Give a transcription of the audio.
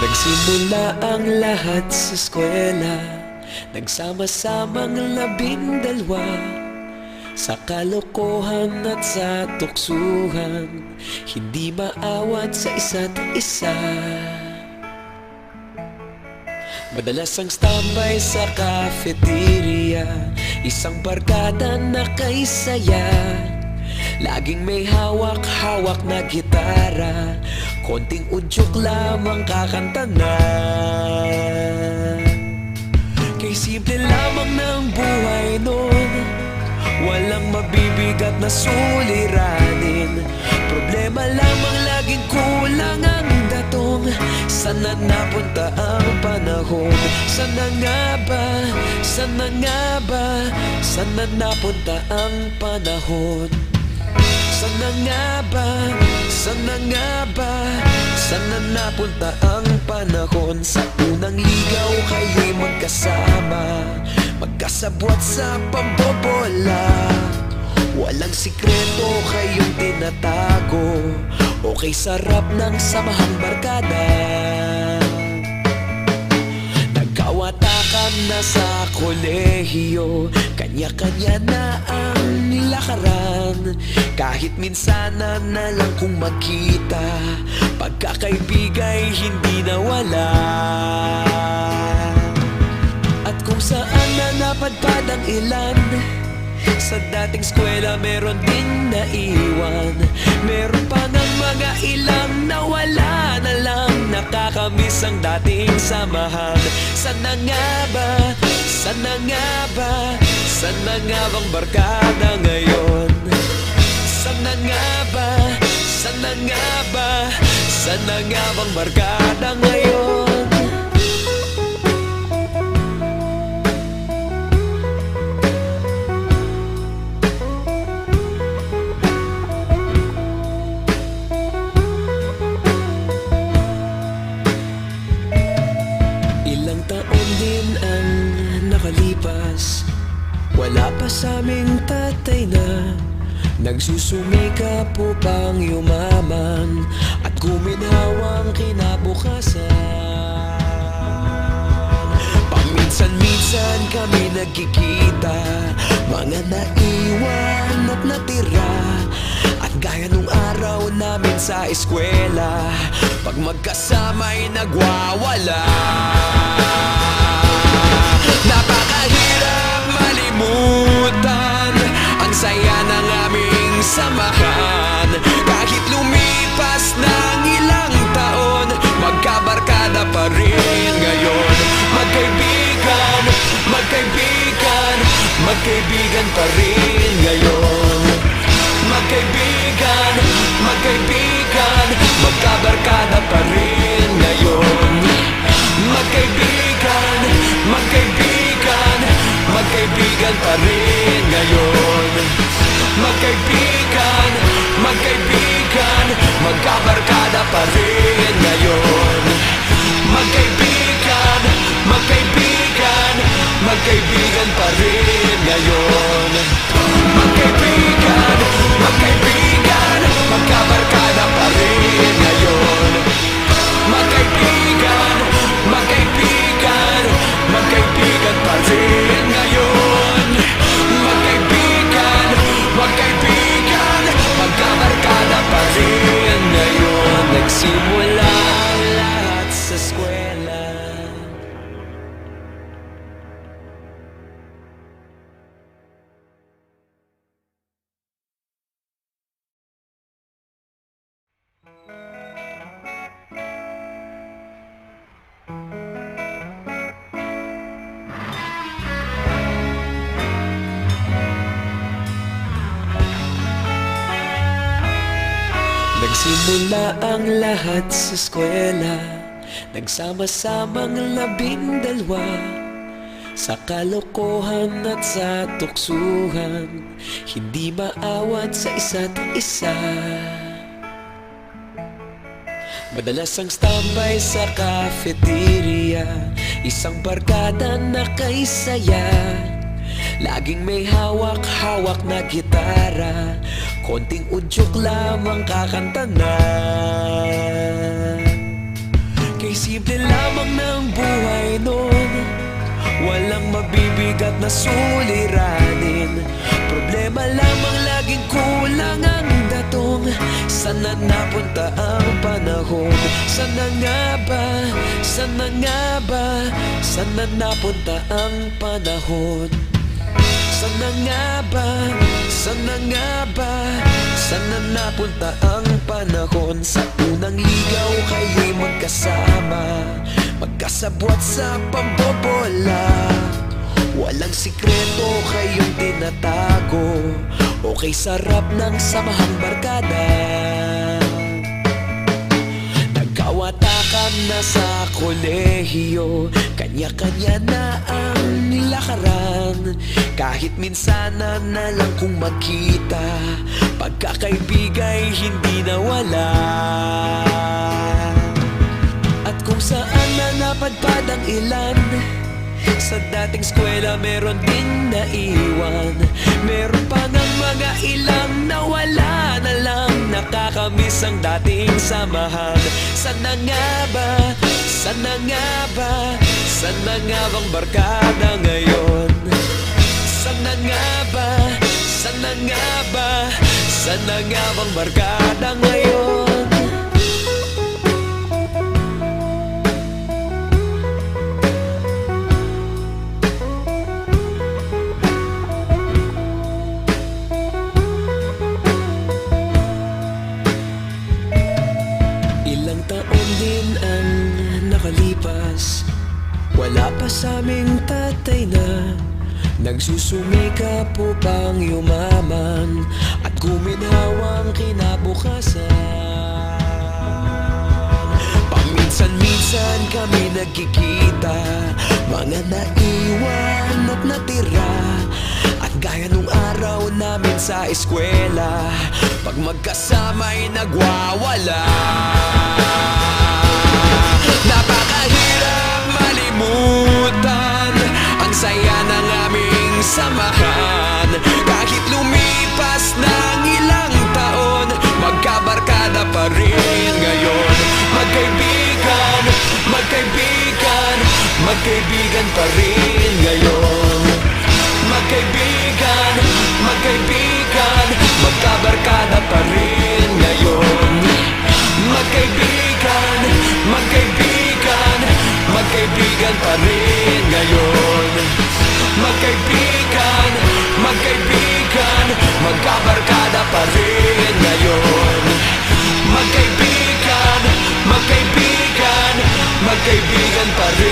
Nagsimula ang lahat sa eskwela, nagsama-samang 12 sa kalokohan at sa tuksuhan, hindi maawat sa isa't isa. Madalas ang standby sa cafeteria, isang barkada na kay saya. Laging may hawak-hawak na gitara, konting udyok lamang kakanta na. Kay simple lamang ng buhay nun, walang mabibigat na suliranin. Problema lamang laging kulang ang datong. Sana napunta ang panahon? Sana nga ba? Sana nga ba? Sana napunta ang panahon? Sana nga ba? Sana nga ba? Sana napunta ang panahon? Sa unang ligaw kayo'y magkasama, magkasabwat sa pambobola. Walang sikreto kayong tinatago, okay sarap ng samahang barkada. Nagkawatakan na sa kolehiyo, kanya-kanya na ang nilakaran. Kahit minsan na lang kung magkita, pagkakaibigay hindi nawala. At kung saan na napadpad ang ilan, sa dating eskwela meron din naiwan. Meron pa ng mga ilang nawala na lang, nakakamiss ang dating samahan. Sana nga ba? Sana nga ba? Sana nga bang barkada ngayon? Sana nga ba? Sana nga ba? Sana nga bang barkada ngayon? Ilang taon din ang nakalipas, wala pa sa aming tatay na nagsusumikap upang yumaman at guminhawang kinabukasan. Paminsan-minsan kami nagkikita, mga naiwan at natira. At gaya nung araw namin sa eskwela, pag magkasama'y nagwawala. Napakahirap malimutan ang saya ng aming samahan. Kahit lumipas ng ilang taon, magkabarkada pa rin ngayon. Magkaibigan, magkaibigan, magkaibigan pa rin ngayon. Magkaibigan, magkaibigan, magkabarkada pa rin ngayon. Magkaibigan, magkaibigan, magkaibigan pa rin ngayon. Magkaibigan, magkaibigan, magkabarkada pa rin ngayon. Magkaibigan, magkaibigan, magkaibigan pa rin ngayon. Magkaibigan, magkaibigan, magkabarkada pa rin ngayon. Magkaibigan, magkaibigan, magkaibigan pa rin ngayon. Magkaibigan, magkaibigan, magkabarkada pa rin ngayon. Nagsimula ang lahat sa eskwela. Nagsimula ang lahat sa eskwela, nagsama-samang 12 sa kalokohan at sa tuksuhan, hindi maawat sa isa't isa. Madalas ang standby sa cafeteria, isang barkada na kay saya. Laging may hawak-hawak na gitara, konting udyok lamang kakanta na. Kay Simple lamang ng buhay nun, walang mabibigat na suliranin. Problema lamang laging kulang ang datong. Sana napunta ang panahon? Sana nga ba? Sana nga ba? Sana napunta ang panahon? Sana nga ba? Sana nga ba? Sana napunta ang panahon? Sa unang ligaw kayo'y magkasama, magkasabwat sa pambobola. Walang sikreto kayong tinatago, okay sarap ng samahang barkada. Nagkawatakan na sa kolehiyo, kanya-kanya na ang nilakaran. Kahit minsan na lang kung magkita, pagkakaibigay hindi nawala. At kung saan na napadpad ang ilan, sa dating eskwela meron din naiwan. Meron pa ng mga ilang nawala na lang, nakakamiss ang dating samahan. Sana nga ba? Sana nga ba? Sana nga bang barkada ngayon? Sana nga ba? Sana nga ba? Sana nga bang barkada ngayon? Ilang taon din ang nakalipas, wala pa sa aming tatay na nagsusumikap upang yumaman at guminhawang kinabukasan. Paminsan-minsan kami nagkikita, mga naiwan at natira. At gaya nung araw namin sa eskwela, pag magkasama'y nagwawala. Napakahirap malimutan ang saya ng aming samahan. Kahit lumipas ng ilang taon, magkabarkada pa rin ngayon. Magkaibigan, magkaibigan, magkaibigan pa rin ngayon. Magkaibigan, magkaibigan, magkabarkada pa rin ngayon. Magkaibigan, magkaibigan, magkaibigan pa rin ngayon. Magkaibigan, magkaibigan, magkabarkada pa rin ngayon. Magkaibigan, magkaibigan, magkaibigan pa rin.